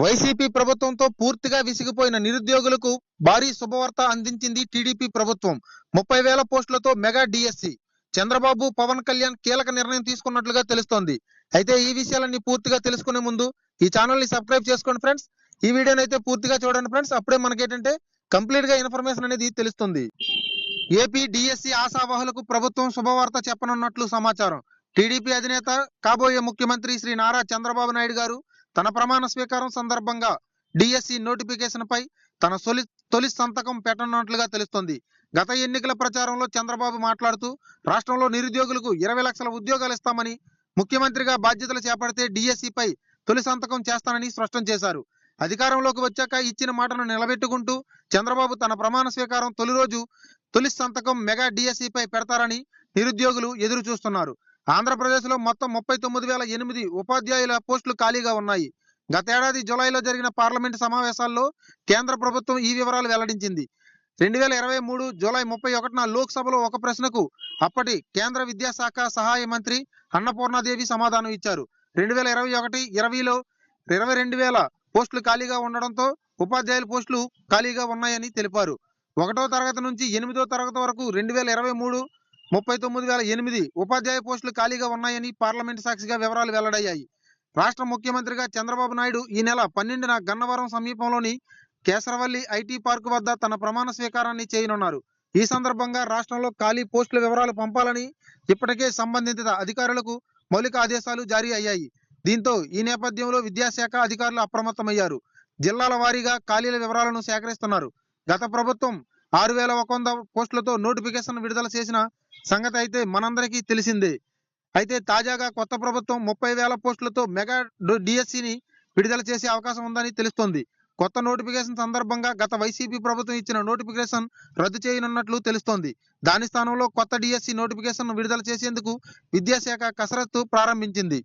YCP ప్రభుత్వంతో పూర్తిగా విసిగిపోయిన నిరుద్యోగులకు భారీ శుభవార్త అందించింది టీడీపీ ప్రభుత్వం. 30,000 పోస్టులతో మెగా డిఎస్సి. చంద్రబాబు, పవన్ కళ్యాణ్ కీలక నిర్ణయం తీసుకున్నట్లుగా తెలుస్తోంది. అయితే ఈ విషయాలన్నీ పూర్తిగా తెలుసుకునే ముందు ఈ ఛానల్ ని సబ్స్క్రైబ్ చేసుకోండి ఫ్రెండ్స్. ఈ వీడియోని అయితే పూర్తిగా చూడండి ఫ్రెండ్స్. అప్పుడే మనకేంటంటే కంప్లీట్ గా ఇన్ఫర్మేషన్ అనేది తెలుస్తుంది. ఏపీ డిఎస్సి ఆశావహులకు ప్రభుత్వం శుభవార్త చెప్పనున్నట్లు సమాచారం. టీడీపీ అధినేత, కాబోయే ముఖ్యమంత్రి శ్రీ నారా చంద్రబాబు నాయుడు గారు తన ప్రమాణ స్వీకారం సందర్భంగా డిఎస్సి నోటిఫికేషన్ పై తన తొలి సంతకం పెట్టనున్నట్లుగా తెలుస్తోంది. గత ఎన్నికల ప్రచారంలో చంద్రబాబు మాట్లాడుతూ రాష్ట్రంలో నిరుద్యోగులకు 20 లక్షల ఉద్యోగాలు ఇస్తామని, ముఖ్యమంత్రిగా బాధ్యతలు చేపడితే డిఎస్సి పై తొలి సంతకం చేస్తానని స్పష్టం చేశారు. అధికారంలోకి వచ్చాక ఇచ్చిన మాటను నిలబెట్టుకుంటూ చంద్రబాబు తన ప్రమాణ స్వీకారం తొలి రోజు తొలి సంతకం మెగా డిఎస్సి పై పెడతారని నిరుద్యోగులు ఎదురు చూస్తున్నారు. ఆంధ్రప్రదేశ్ లో మొత్తం 39,008 ఉపాధ్యాయుల పోస్టులు ఖాళీగా ఉన్నాయి. గతేడాది జూలైలో జరిగిన పార్లమెంటు సమావేశాల్లో కేంద్ర ప్రభుత్వం ఈ వివరాలు వెల్లడించింది. 2023 జూలై 31న లోక్సభలో ఒక ప్రశ్నకు అప్పటి కేంద్ర విద్యాశాఖ సహాయ మంత్రి అన్నపూర్ణాదేవి సమాధానం ఇచ్చారు. 2021-20లో 22,000 పోస్టులు ఖాళీగా ఉండడంతో ఉపాధ్యాయుల పోస్టులు ఖాళీగా ఉన్నాయని తెలిపారు. 1వ తరగతి నుంచి 8వ తరగతి వరకు 2023 39,008 ఉపాధ్యాయ పోస్టులు ఖాళీగా ఉన్నాయని పార్లమెంట్ సాక్షిగా వివరాలు వెల్లడయ్యాయి. రాష్ట్ర ముఖ్యమంత్రిగా చంద్రబాబు నాయుడు ఈ నెల 12న గన్నవరం సమీపంలోని కేసరవల్లి ఐటీ పార్క్ వద్ద తన ప్రమాణ స్వీకారాన్ని చేయనున్నారు. ఈ సందర్భంగా రాష్ట్రంలో ఖాళీ పోస్టుల వివరాలు పంపాలని ఇప్పటికే సంబంధిత అధికారులకు మౌలిక ఆదేశాలు జారీ అయ్యాయి. దీంతో ఈ నేపథ్యంలో విద్యాశాఖ అధికారులు అప్రమత్తమయ్యారు. జిల్లాల వారీగా ఖాళీల వివరాలను సేకరిస్తున్నారు. గత ప్రభుత్వం 6,100 పోస్టులతో నోటిఫికేషన్ విడుదల చేసిన సంగతి అయితే మనందరికీ తెలిసిందే. అయితే తాజాగా కొత్త ప్రభుత్వం 30,000 పోస్టులతో మెగా డిఎస్సిని విడుదల చేసే అవకాశం ఉందని తెలుస్తోంది. కొత్త నోటిఫికేషన్ సందర్భంగా గత వైసీపీ ప్రభుత్వం ఇచ్చిన నోటిఫికేషన్ రద్దు చేయనున్నట్లు తెలుస్తోంది. దాని స్థానంలో కొత్త డిఎస్సి నోటిఫికేషన్ విడుదల చేసేందుకు విద్యాశాఖ కసరత్తు ప్రారంభించింది.